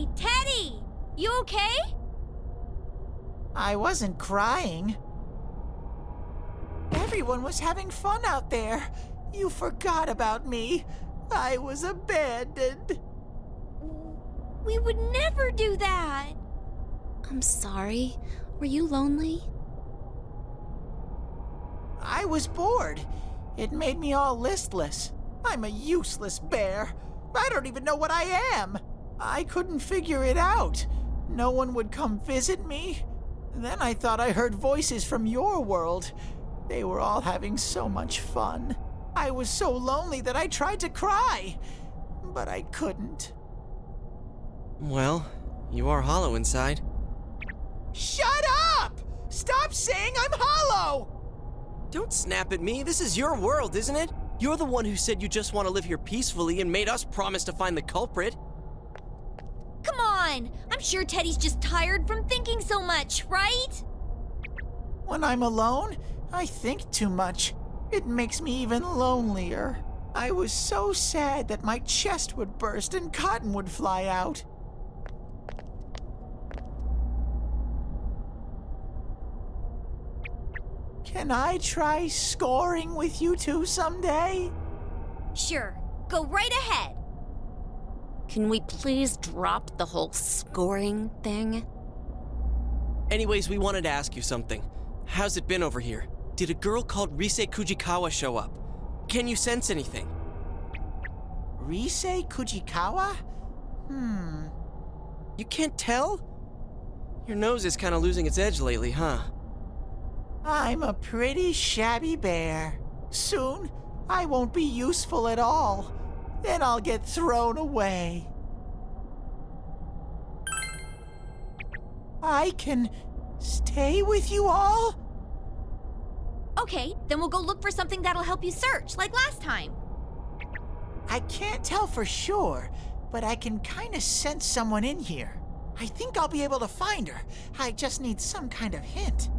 Hey, Teddy! You okay? I wasn't crying. Everyone was having fun out there. You forgot about me. I was abandoned. We would never do that. I'm sorry. Were you lonely? I was bored. It made me all listless. I'm a useless bear. I don't even know what I am. I couldn't figure it out. No one would come visit me. Then I thought I heard voices from your world. They were all having so much fun. I was so lonely that I tried to cry, but I couldn't. Well, you are hollow inside. Shut up! Stop saying I'm hollow! Don't snap at me. This is your world, isn't it? You're the one who said you just want to live here peacefully and made us promise to find the culprit. Come on! I'm sure Teddy's just tired from thinking so much, right? When I'm alone, I think too much. It makes me even lonelier. I was so sad that my chest would burst and cotton would fly out. Can I try scoring with you two someday? Sure. Go right ahead. Can we please drop the whole scoring thing? Anyways, we wanted to ask you something. How's it been over here? Did a girl called Rise Kujikawa show up? Can you sense anything? Rise Kujikawa? You can't tell? Your nose is kind of losing its edge lately, huh? I'm a pretty shabby bear. Soon, I won't be useful at all. Then I'll get thrown away. I can stay with you all? Okay, then we'll go look for something that'll help you search, like last time. I can't tell for sure, but I can kind of sense someone in here. I think I'll be able to find her. I just need some kind of hint.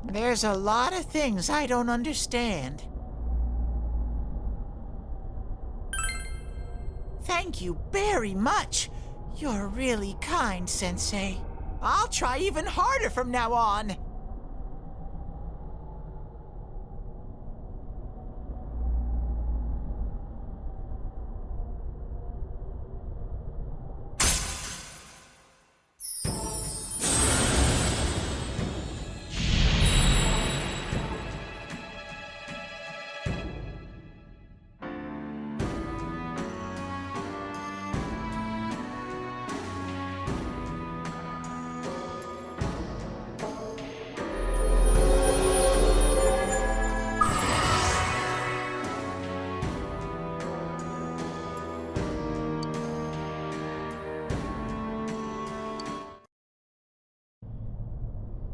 There's a lot of things I don't understand. Thank you very much. You're really kind, Sensei. I'll try even harder from now on.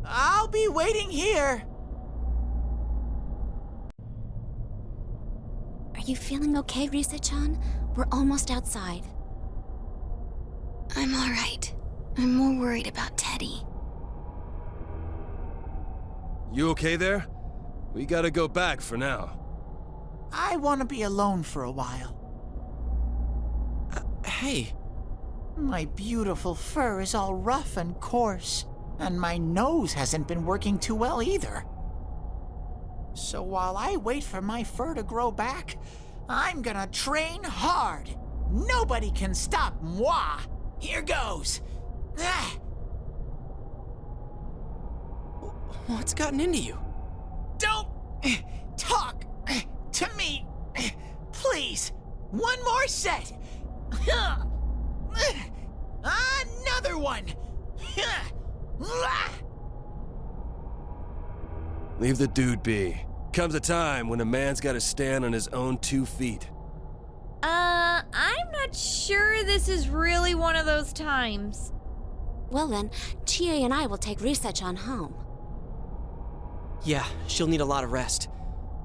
I'll be waiting here. Are you feeling okay, Risa-chan? We're almost outside. I'm all right. I'm more worried about Teddy. You okay there? We gotta go back for now. I want to be alone for a while. Hey, My beautiful fur is all rough and coarse, and my nose hasn't been working too well either. So while I wait for my fur to grow back, I'm gonna train hard. Nobody can stop moi. Here goes. Ah! what's gotten into you? Don't talk to me, please. One more set. Another one. Leave the dude be. Comes a time when a man's gotta stand on his own 2 feet. I'm not sure this is really one of those times. Well then, Chie and I will take Risa-chan home. Yeah, she'll need a lot of rest.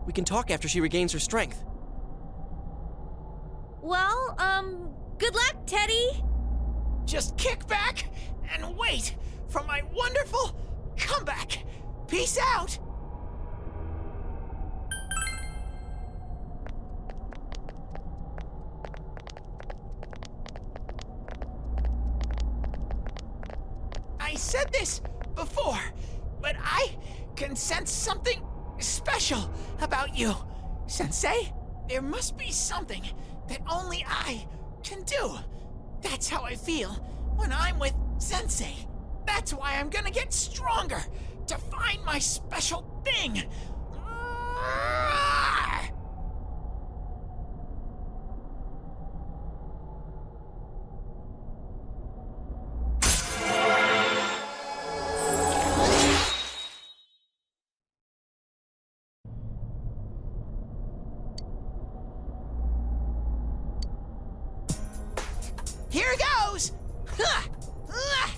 We can talk after she regains her strength. Well, good luck, Teddy. Just kick back and wait for my wonderful come back. Peace out. I said this before, but I can sense something special about you, Sensei. There must be something that only I can do. That's how I feel when I'm with Sensei. That's why I'm gonna get stronger to find my special thing. Here goes! Ha! Ah!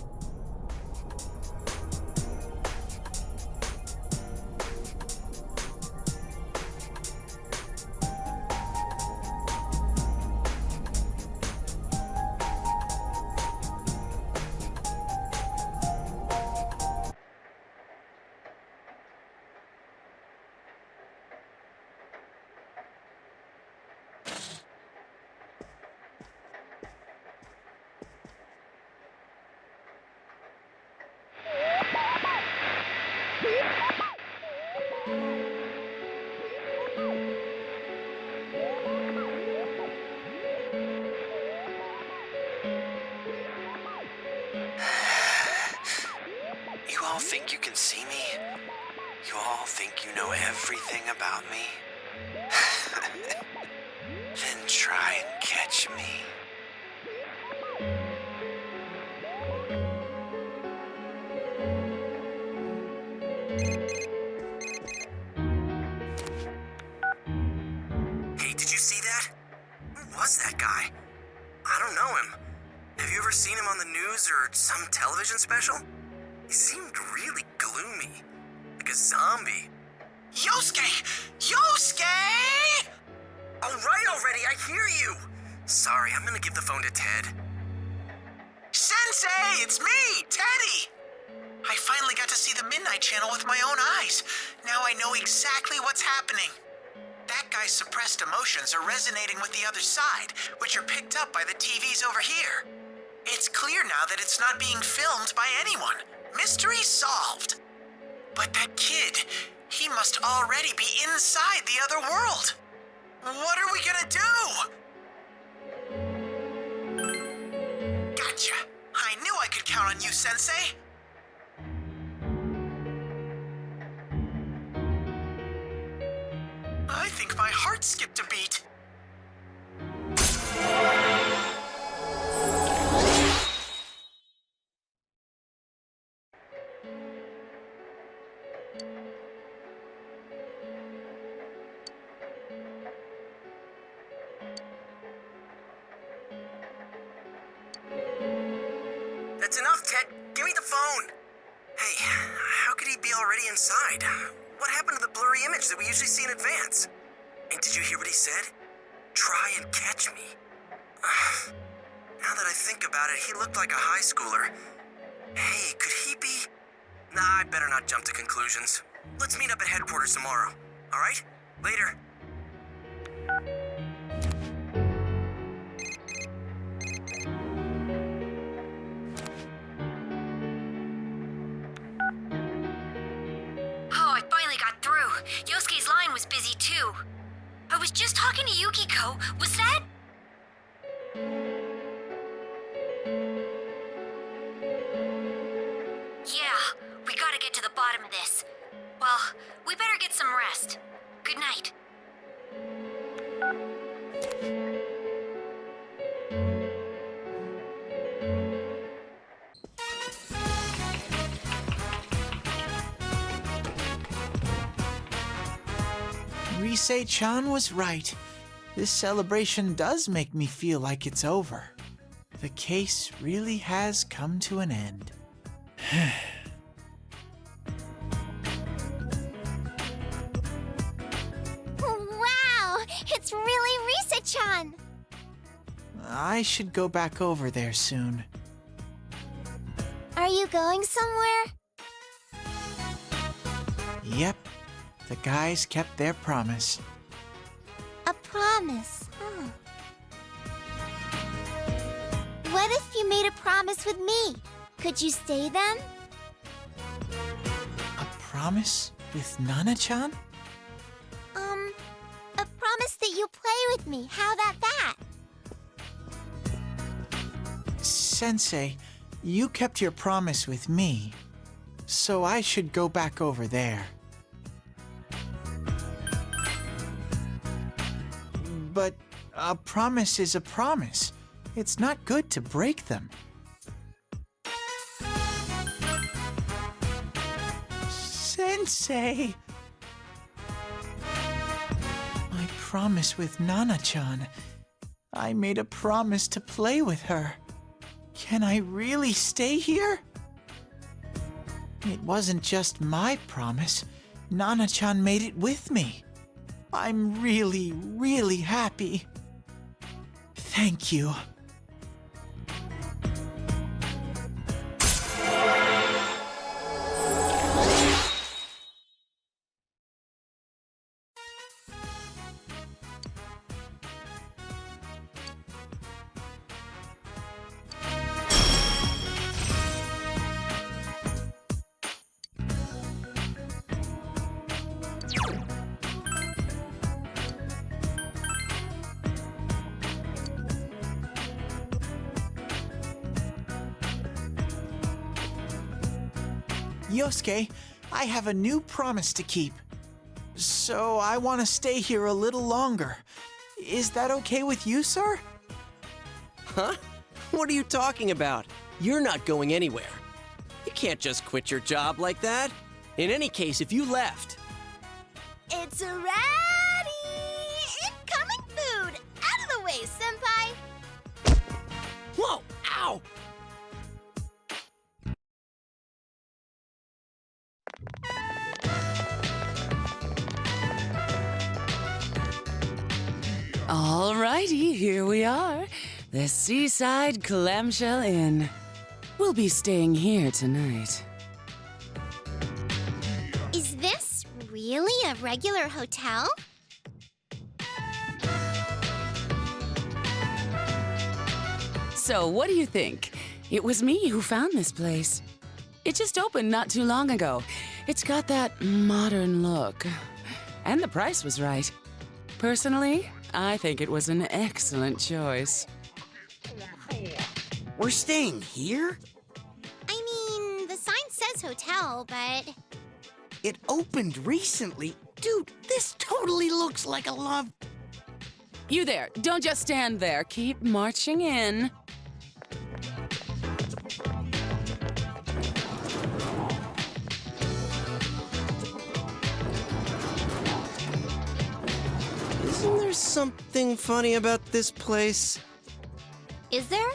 You all think you can see me? You all think you know everything about me? Then try and catch me. Hey, did you see that? Who was that guy? I don't know him. Have you ever seen him on the news or some television special? He seemed really gloomy, like a zombie. Yosuke! Yosuke! All right already, I hear you. Sorry, I'm gonna give the phone to Ted. Sensei, it's me, Teddy! I finally got to see the Midnight Channel with my own eyes. Now I know exactly what's happening. That guy's suppressed emotions are resonating with the other side, which are picked up by the TVs over here. It's clear now that it's not being filmed by anyone. Mystery solved. But that kid, he must already be inside the other world. What are we gonna do? Gotcha. I knew I could count on you, Sensei. I think my heart skipped a beat. That's enough, Ted. Give me the phone. Hey, how could he be already inside? What happened to the blurry image that we usually see in advance? And did you hear what he said? Try and catch me. Now that I think about it, he looked like a high schooler. Hey, could he be? Nah, I better not jump to conclusions. Let's meet up at headquarters tomorrow. All right? Later. Oh, I finally got through. Yosuke's line was busy too. I was just talking to Yukiko. Was that? Yeah, we gotta get to the bottom of this. Well, we better get some rest. Good night. Rise-chan was right. This celebration does make me feel like it's over. The case really has come to an end. Wow! It's really Rise-chan! I should go back over there soon. Are you going somewhere? Yep, the guys kept their promise. A promise, huh? What if you made a promise with me? Could you stay then? A promise with Nana-chan? A promise that you'll play with me. How about that? Sensei, you kept your promise with me, so I should go back over there. But a promise is a promise. It's not good to break them. Sensei! My promise with Nana-chan. I made a promise to play with her. Can I really stay here? It wasn't just my promise. Nana-chan made it with me. I'm really, really happy. Thank you. Yosuke, I have a new promise to keep. So I want to stay here a little longer. Is that okay with you, sir? Huh? What are you talking about? You're not going anywhere. You can't just quit your job like that. In any case, if you left... It's ready! Incoming food! Out of the way, Senpai! Whoa! Ow! Alrighty, here we are. The Seaside Clamshell Inn. We'll be staying here tonight. Is this really a regular hotel? So, what do you think? It was me who found this place. It just opened not too long ago. It's got that modern look. And the price was right. Personally, I think it was an excellent choice. We're staying here? I mean, the sign says hotel, but... It opened recently. Dude, this totally looks like a love... You there, don't just stand there. Keep marching in. Isn't there something funny about this place? Is there?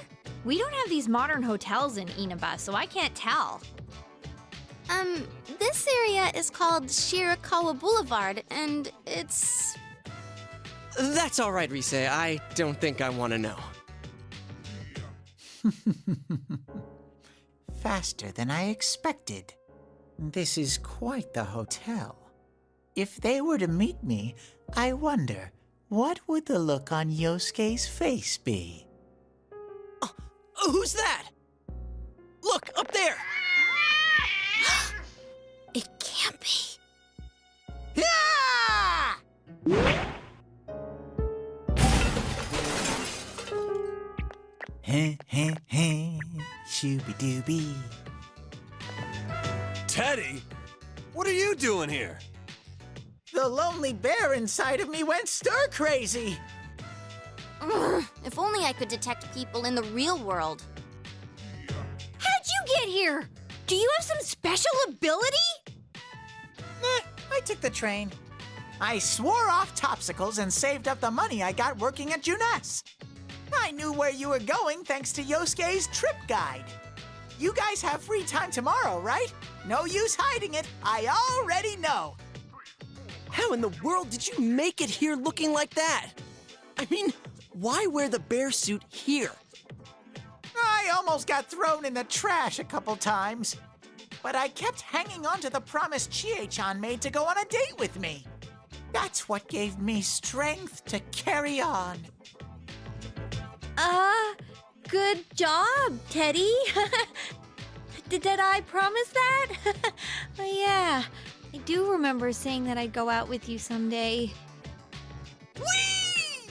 We don't have these modern hotels in Inaba, so I can't tell. This area is called Shirakawa Boulevard, and it's... That's all right, Rise. I don't think I want to know. Faster than I expected. This is quite the hotel. If they were to meet me, I wonder, what would the look on Yosuke's face be? Oh, who's that? Look, up there! It can't be. Ah! Heh heh heh, shooby-dooby. Teddy? What are you doing here? The lonely bear inside of me went stir-crazy. Ugh, if only I could detect people in the real world. How'd you get here? Do you have some special ability? I took the train. I swore off Topsicles and saved up the money I got working at Junes. I knew where you were going thanks to Yosuke's trip guide. You guys have free time tomorrow, right? No use hiding it. I already know. How in the world did you make it here looking like that? I mean, why wear the bear suit here? I almost got thrown in the trash a couple times. but I kept hanging on to the promise Chie-chan made to go on a date with me. That's what gave me strength to carry on. Good job, Teddy. Did I promise that? Oh, yeah. I do remember saying that I'd go out with you someday. Whee!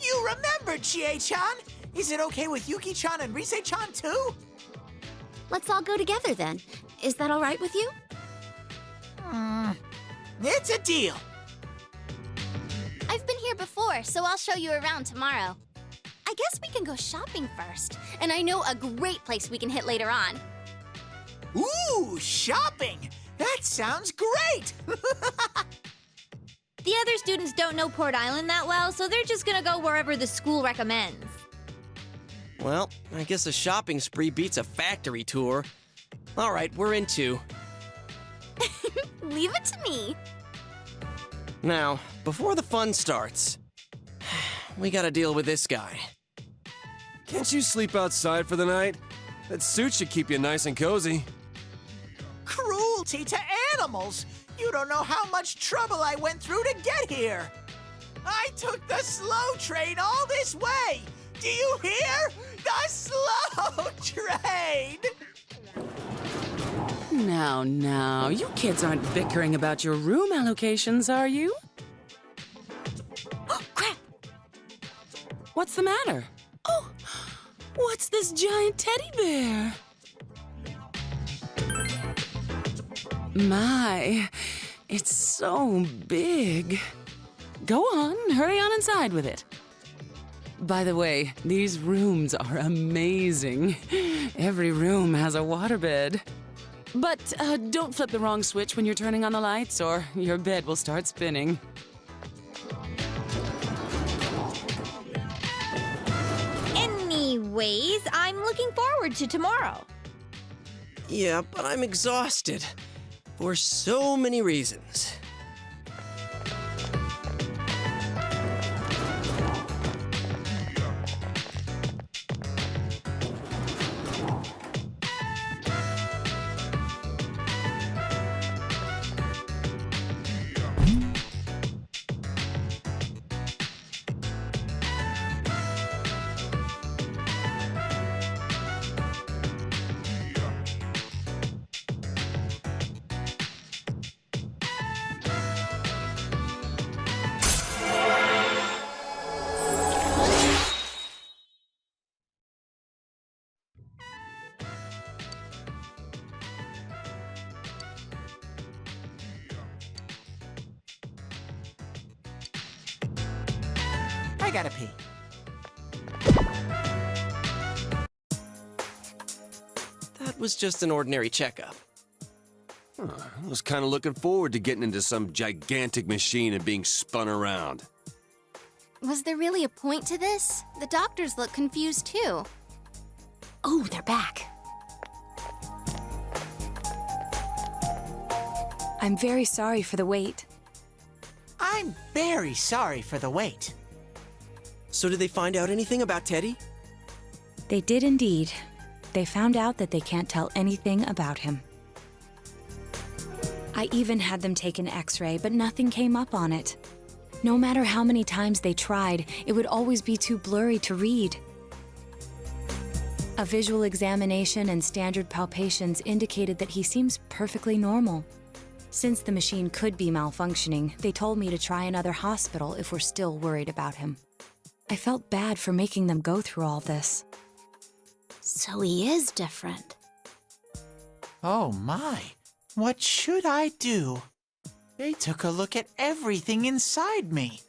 You remember, Chie-chan? Is it okay with Yuki-chan and Rise-chan too? Let's all go together then. Is that all right with you? It's a deal. I've been here before, so I'll show you around tomorrow. I guess we can go shopping first. And I know a great place we can hit later on. Ooh, shopping! That sounds great! The other students don't know Port Island that well, so they're just gonna go wherever the school recommends. Well, I guess a shopping spree beats a factory tour. All right, we're in 2. Leave it to me. Now, before the fun starts, we gotta deal with this guy. Can't you sleep outside for the night? That suit should keep you nice and cozy. Cruelty to animals! You don't know how much trouble I went through to get here! I took the slow train all this way! Do you hear? The slow train! Now, you kids aren't bickering about your room allocations, are you? Oh, crap! What's the matter? Oh, what's this giant teddy bear? My, it's so big. Go on, hurry on inside with it. By the way, these rooms are amazing. Every room has a waterbed. But don't flip the wrong switch when you're turning on the lights, or your bed will start spinning. Anyways, I'm looking forward to tomorrow. Yeah, but I'm exhausted. For so many reasons. I gotta pee. That was just an ordinary checkup. I was kind of looking forward to getting into some gigantic machine and being spun around. Was there really a point to this? The doctors look confused too. Oh, they're back. I'm very sorry for the wait. I'm very sorry for the wait. So did they find out anything about Teddy? They did indeed. They found out that they can't tell anything about him. I even had them take an X-ray, but nothing came up on it. No matter how many times they tried, it would always be too blurry to read. A visual examination and standard palpations indicated that he seems perfectly normal. Since the machine could be malfunctioning, they told me to try another hospital if we're still worried about him. I felt bad for making them go through all this. So he is different. Oh my, what should I do? They took a look at everything inside me.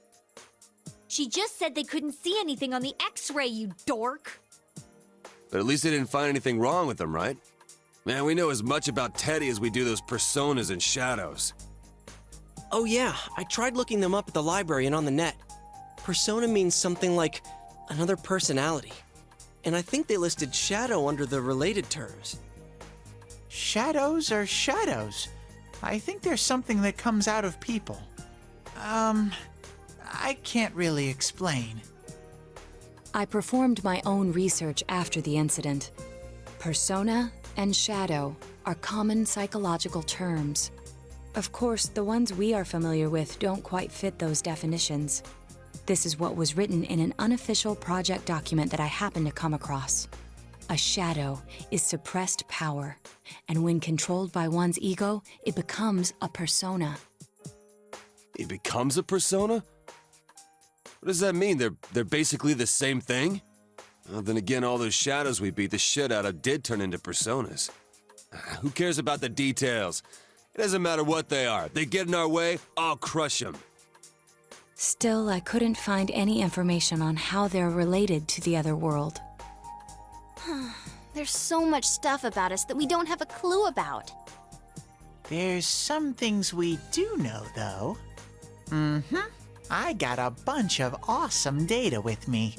She just said they couldn't see anything on the X-ray, you dork. But at least they didn't find anything wrong with him, right? Man, we know as much about Teddy as we do those personas and shadows. Oh yeah, I tried looking them up at the library and on the net. Persona means something like another personality. And I think they listed shadow under the related terms. Shadows are shadows. I think there's something that comes out of people. I can't really explain. I performed my own research after the incident. Persona and shadow are common psychological terms. Of course, the ones we are familiar with don't quite fit those definitions. This is what was written in an unofficial project document that I happened to come across. A shadow is suppressed power, and when controlled by one's ego, it becomes a persona. It becomes a persona? What does that mean? They're basically the same thing? Well, then again, all those shadows we beat the shit out of did turn into personas. Who cares about the details? It doesn't matter what they are. They get in our way, I'll crush them. Still, I couldn't find any information on how they're related to the other world. There's so much stuff about us that we don't have a clue about. There's some things we do know, though. I got a bunch of awesome data with me.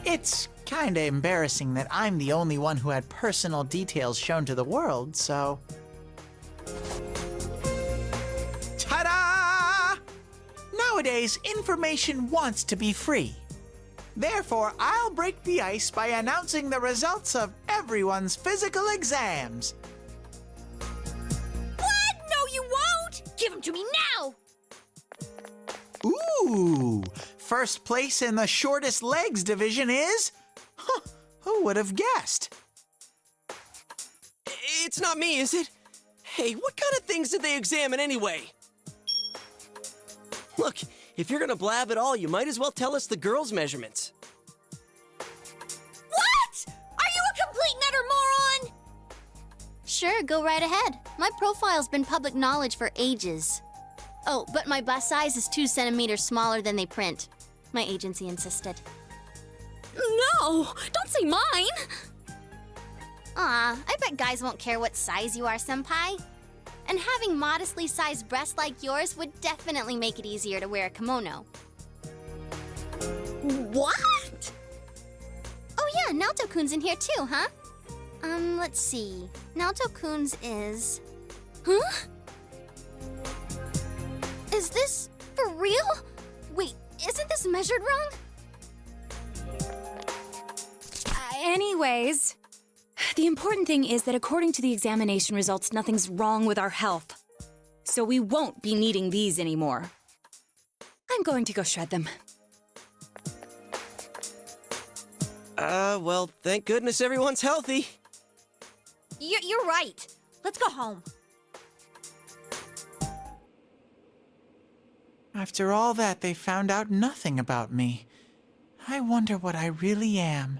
It's kinda embarrassing that I'm the only one who had personal details shown to the world, so... Ta-da! Nowadays, information wants to be free. Therefore, I'll break the ice by announcing the results of everyone's physical exams. What? No, you won't! Give them to me now! Ooh! First place in the shortest legs division is... Huh, who would have guessed? It's not me, is it? Hey, what kind of things did they examine anyway? Look, if you're gonna blab at all, you might as well tell us the girls' measurements. What? Are you a complete and utter moron? Sure, go right ahead. My profile's been public knowledge for ages. Oh, but my bust size is 2 centimeters smaller than they print. My agency insisted. No! Don't say mine! Aw, I bet guys won't care what size you are, senpai. And having modestly sized breasts like yours would definitely make it easier to wear a kimono. What? Oh yeah, Naoto-kun's in here too, huh? Let's see. Naoto-kun's is... Huh? Is this for real? Wait, isn't this measured wrong? Anyways, the important thing is that according to the examination results, nothing's wrong with our health. So we won't be needing these anymore. I'm going to go shred them. Well, thank goodness everyone's healthy. You're right. Let's go home. After all that, they found out nothing about me. I wonder what I really am.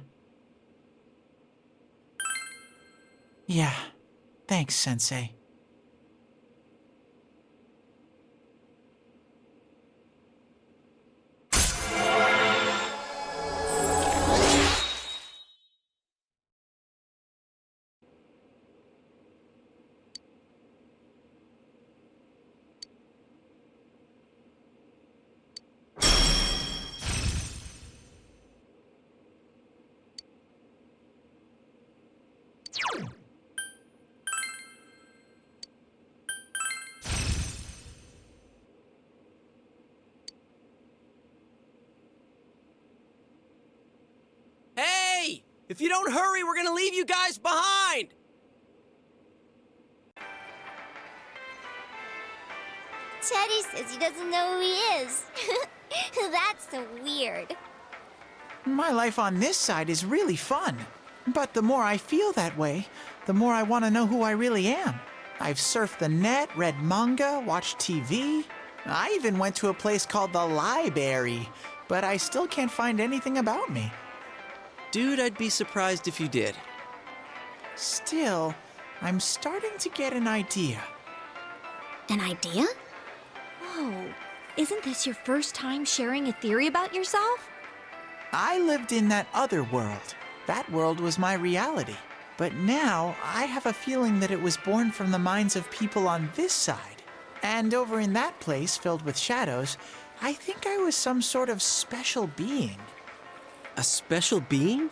Yeah, thanks, Sensei. Hey! If you don't hurry, we're gonna leave you guys behind! Teddy says he doesn't know who he is. That's so weird. My life on this side is really fun. But the more I feel that way, the more I want to know who I really am. I've surfed the net, read manga, watched TV. I even went to a place called the Library, but I still can't find anything about me. Dude, I'd be surprised if you did. Still, I'm starting to get an idea. An idea? Whoa. Isn't this your first time sharing a theory about yourself? I lived in that other world. That world was my reality. But now, I have a feeling that it was born from the minds of people on this side. And over in that place, filled with shadows, I think I was some sort of special being. A special being?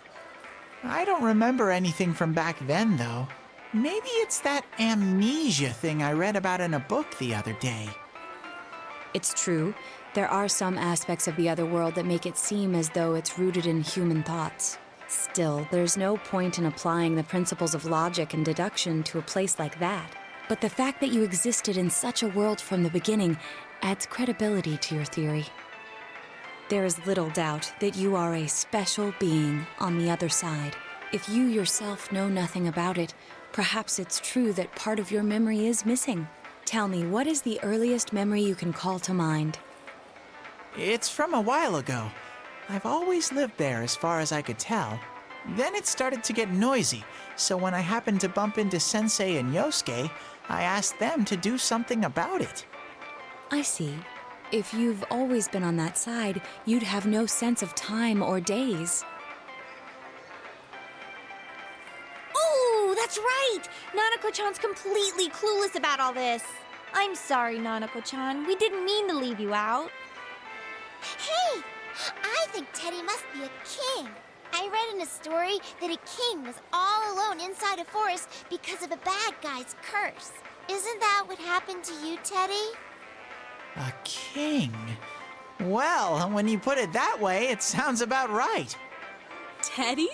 I don't remember anything from back then, though. Maybe it's that amnesia thing I read about in a book the other day. It's true, there are some aspects of the other world that make it seem as though it's rooted in human thoughts. Still, there's no point in applying the principles of logic and deduction to a place like that. But the fact that you existed in such a world from the beginning adds credibility to your theory. There is little doubt that you are a special being on the other side. If you yourself know nothing about it, perhaps it's true that part of your memory is missing. Tell me, what is the earliest memory you can call to mind? It's from a while ago. I've always lived there as far as I could tell. Then it started to get noisy, so when I happened to bump into Sensei and Yosuke, I asked them to do something about it. I see. If you've always been on that side, you'd have no sense of time or days. Ooh, that's right! Nanako-chan's completely clueless about all this. I'm sorry, Nanako-chan. We didn't mean to leave you out. Hey! I think Teddy must be a king. I read in a story that a king was all alone inside a forest because of a bad guy's curse. Isn't that what happened to you, Teddy? A king? Well, when you put it that way, it sounds about right. Teddy?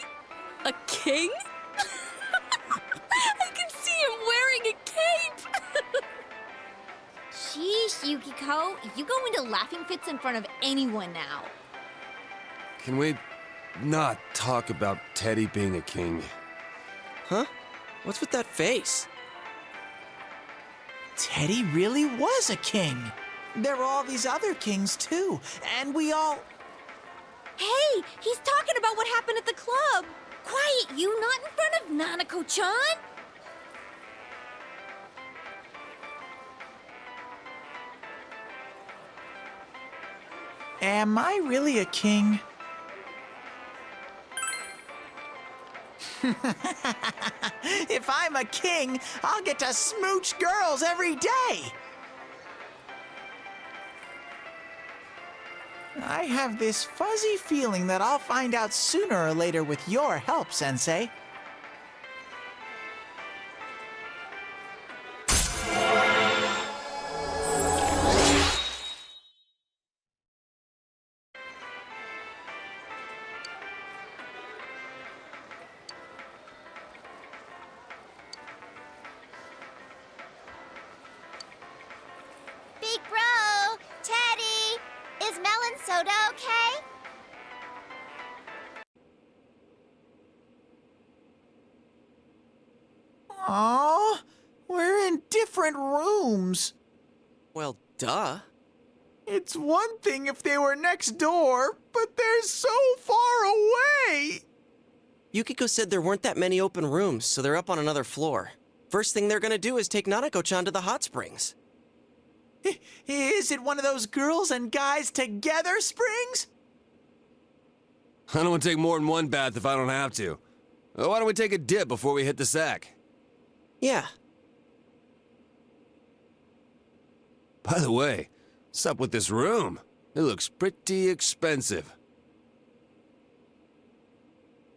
A king? I can see him wearing a cape! Sheesh, Yukiko. You go into laughing fits in front of anyone now. Can we not talk about Teddy being a king? Huh? What's with that face? Teddy really was a king. There were all these other kings, too, and we all... Hey, he's talking about what happened at the club. Quiet, you, not in front of Nanako-chan. Am I really a king? If I'm a king, I'll get to smooch girls every day. I have this fuzzy feeling that I'll find out sooner or later with your help, Sensei. Big bro! Teddy! Is melon soda okay? Aw, we're in different rooms. Well, duh. It's one thing if they were next door, but they're so far away. Yukiko said there weren't that many open rooms, so they're up on another floor. First thing they're gonna do is take Nanako-chan to the hot springs. Is it one of those girls and guys together springs? I don't want to take more than one bath if I don't have to. Why don't we take a dip before we hit the sack? Yeah. By the way, what's up with this room? It looks pretty expensive.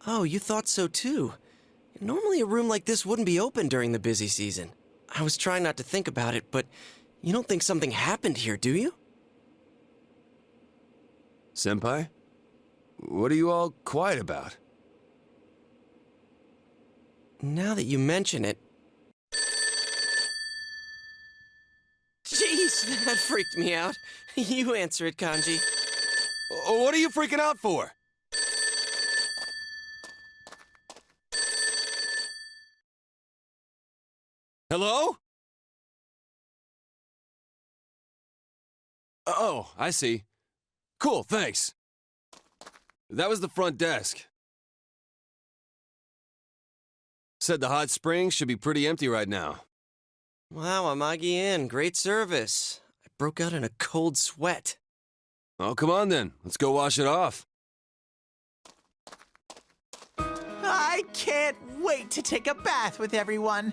Oh, you thought so too. Normally a room like this wouldn't be open during the busy season. I was trying not to think about it, but you don't think something happened here, do you? Senpai? What are you all quiet about? Now that you mention it... Jeez, that freaked me out. You answer it, Kanji. What are you freaking out for? Hello? Oh, I see. Cool, thanks. That was the front desk. Said the hot springs should be pretty empty right now. Wow, Amagi-in, great service. I broke out in a cold sweat. Oh, come on then. Let's go wash it off. I can't wait to take a bath with everyone.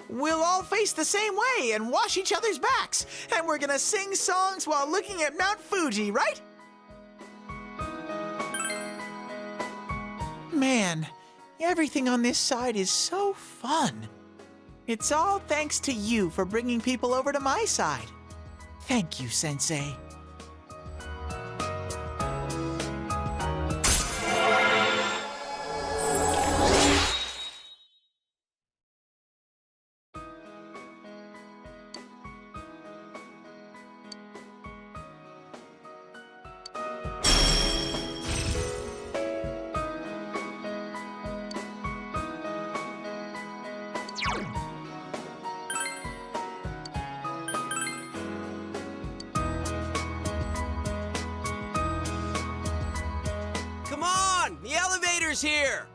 We'll all face the same way and wash each other's backs. And we're gonna sing songs while looking at Mount Fuji, right? Man, everything on this side is so fun. It's all thanks to you for bringing people over to my side. Thank you, Sensei. doctor's here!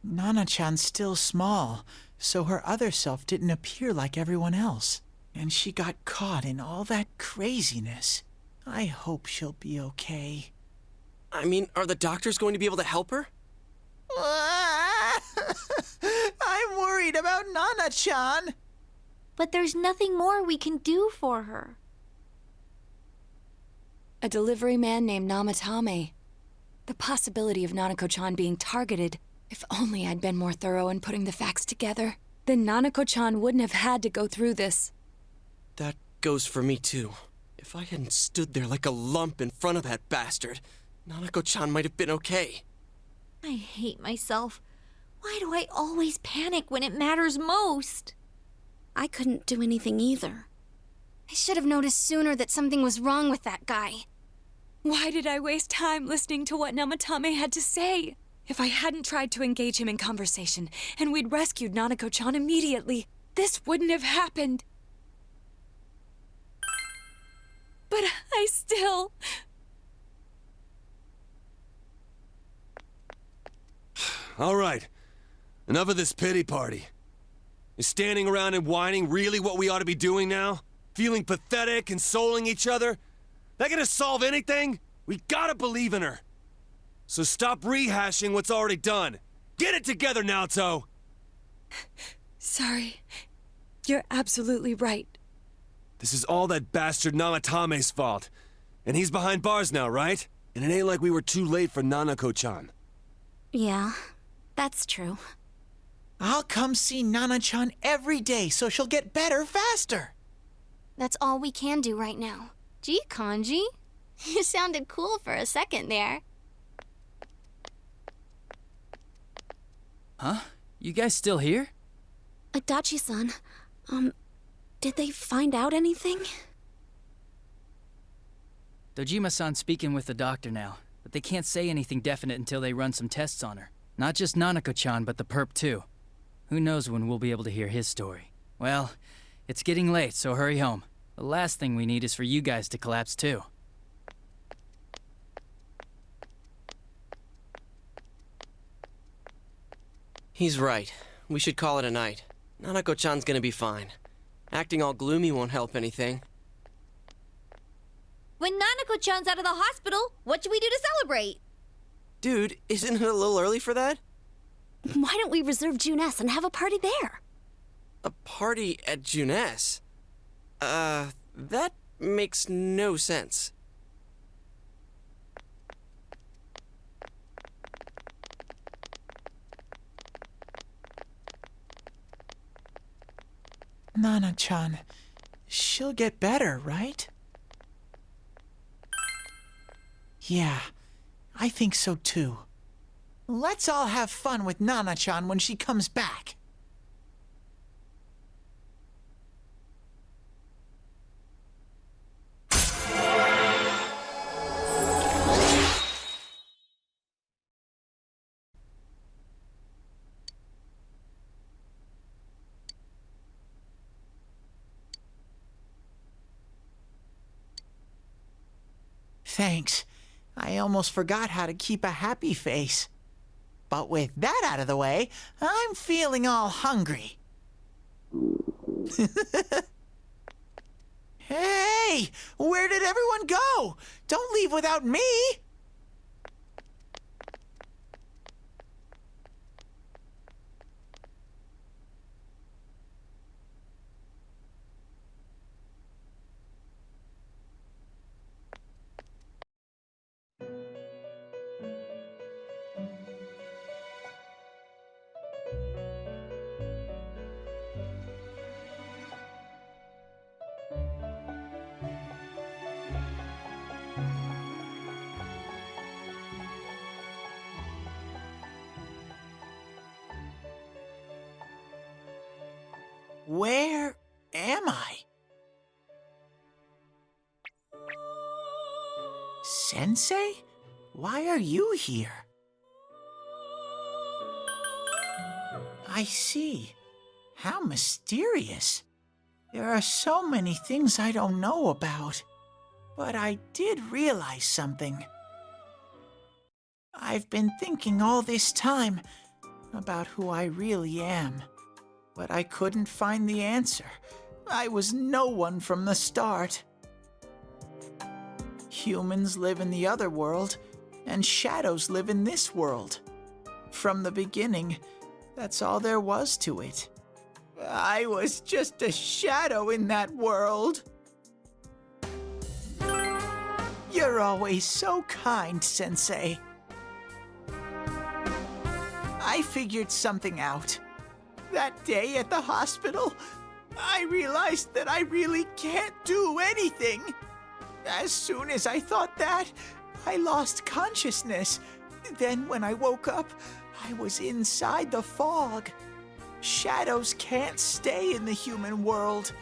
Nana-chan's still small, so her other self didn't appear like everyone else. And she got caught in all that craziness. I hope she'll be okay. I mean, are the doctors going to be able to help her? I'm worried about Nana-chan. But there's nothing more we can do for her. A delivery man named Namatame. The possibility of Nanako-chan being targeted. If only I'd been more thorough in putting the facts together, then Nanako-chan wouldn't have had to go through this. That goes for me, too. If I hadn't stood there like a lump in front of that bastard, Nanako-chan might have been okay. I hate myself. Why do I always panic when it matters most? I couldn't do anything either. I should have noticed sooner that something was wrong with that guy. Why did I waste time listening to what Namatame had to say? If I hadn't tried to engage him in conversation, and we'd rescued Nanako-chan immediately, this wouldn't have happened. But I still... All right. Enough of this pity party. Is standing around and whining really what we ought to be doing now? Feeling pathetic, consoling each other? That gonna solve anything? We gotta believe in her. So stop rehashing what's already done. Get it together, Naoto! Sorry. You're absolutely right. This is all that bastard Namatame's fault. And he's behind bars now, right? And it ain't like we were too late for Nanako-chan. Yeah, that's true. I'll come see Nana-chan every day so she'll get better faster. That's all we can do right now. Gee, Kanji, you sounded cool for a second there. Huh? You guys still here? Adachi-san, did they find out anything? Dojima-san's speaking with the doctor now, but they can't say anything definite until they run some tests on her. Not just Nanako-chan, but the perp too. Who knows when we'll be able to hear his story. Well, it's getting late, so hurry home. The last thing we need is for you guys to collapse too. He's right. We should call it a night. Nanako-chan's gonna be fine. Acting all gloomy won't help anything. When Nanako-chan's out of the hospital, what should we do to celebrate? Dude, isn't it a little early for that? Why don't we reserve Juness and have a party there? A party at Juness? That makes no sense. Nana-chan, she'll get better, right? Yeah, I think so too. Let's all have fun with Nana-chan when she comes back. Thanks. I almost forgot how to keep a happy face. But with that out of the way, I'm feeling all hungry. Hey! Where did everyone go? Don't leave without me! Where am I? Sensei? Why are you here? I see. How mysterious. There are so many things I don't know about. But I did realize something. I've been thinking all this time about who I really am. But I couldn't find the answer. I was no one from the start. Humans live in the other world, and shadows live in this world. From the beginning, that's all there was to it. I was just a shadow in that world. You're always so kind, Sensei. I figured something out. That day at the hospital, I realized that I really can't do anything. As soon as I thought that, I lost consciousness. Then when I woke up, I was inside the fog. Shadows can't stay in the human world.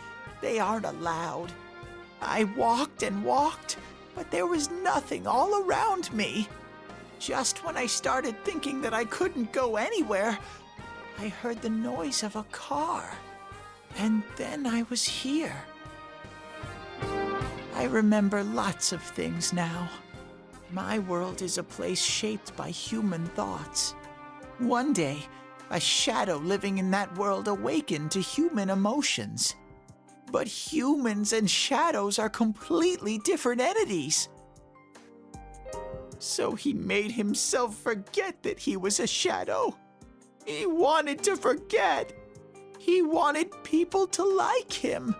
They aren't allowed. I walked and walked, but there was nothing all around me. Just when I started thinking that I couldn't go anywhere, I heard the noise of a car. And then I was here. I remember lots of things now. My world is a place shaped by human thoughts. One day, a shadow living in that world awakened to human emotions. But humans and shadows are completely different entities. So he made himself forget that he was a shadow. He wanted to forget. He wanted people to like him.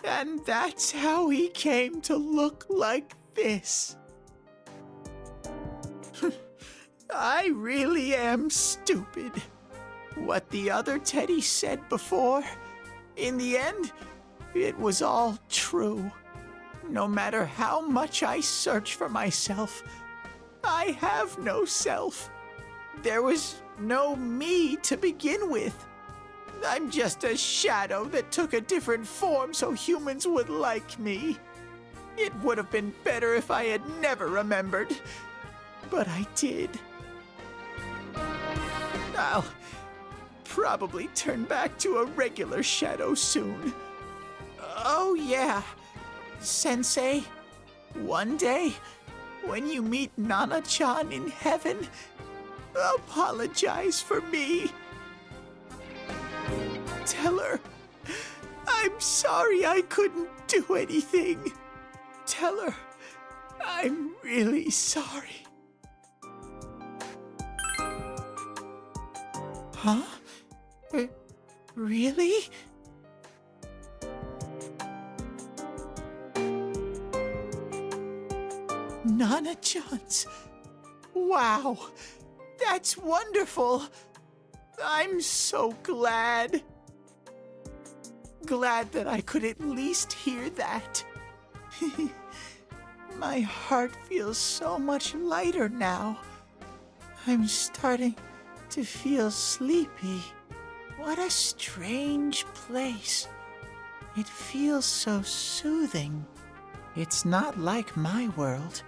And that's how he came to look like this. I really am stupid. What the other Teddy said before, in the end, it was all true. No matter how much I search for myself, I have no self. There was no me to begin with. I'm just a shadow that took a different form so humans would like me. It would have been better if I had never remembered, but I did. I'll probably turn back to a regular shadow soon. Oh yeah, Sensei, one day, when you meet Nana-chan in heaven, apologize for me. Tell her, I'm sorry I couldn't do anything. Tell her, I'm really sorry. Huh? Really? Nana-chan's. Wow, that's wonderful. I'm so glad. Glad that I could at least hear that. My heart feels so much lighter now. I'm starting to feel sleepy. What a strange place. It feels so soothing. It's not like my world.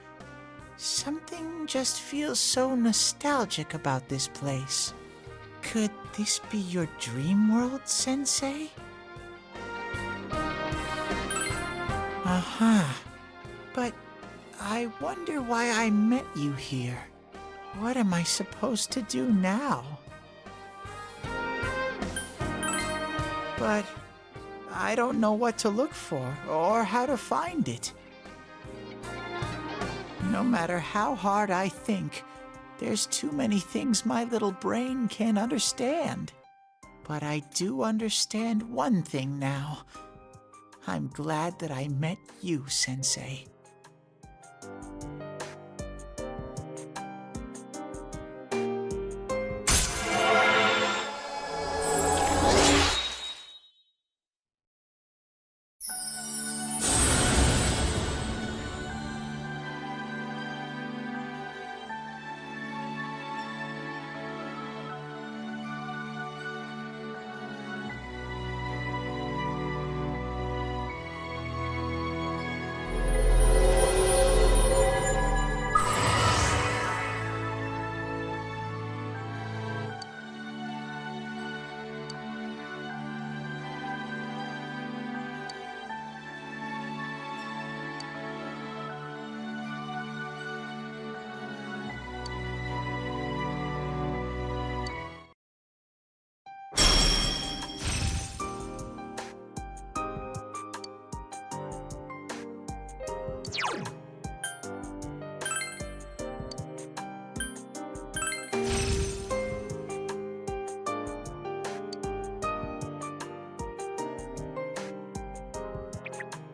Something just feels so nostalgic about this place. Could this be your dream world, Sensei? Uh-huh. But I wonder why I met you here. What am I supposed to do now? But I don't know what to look for or how to find it. No matter how hard I think, there's too many things my little brain can't understand. But I do understand one thing now. I'm glad that I met you, Sensei.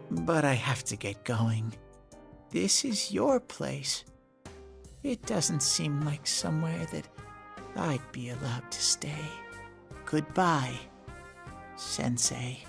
But I have to get going. This is your place. It doesn't seem like somewhere that I'd be allowed to stay. Goodbye, Sensei.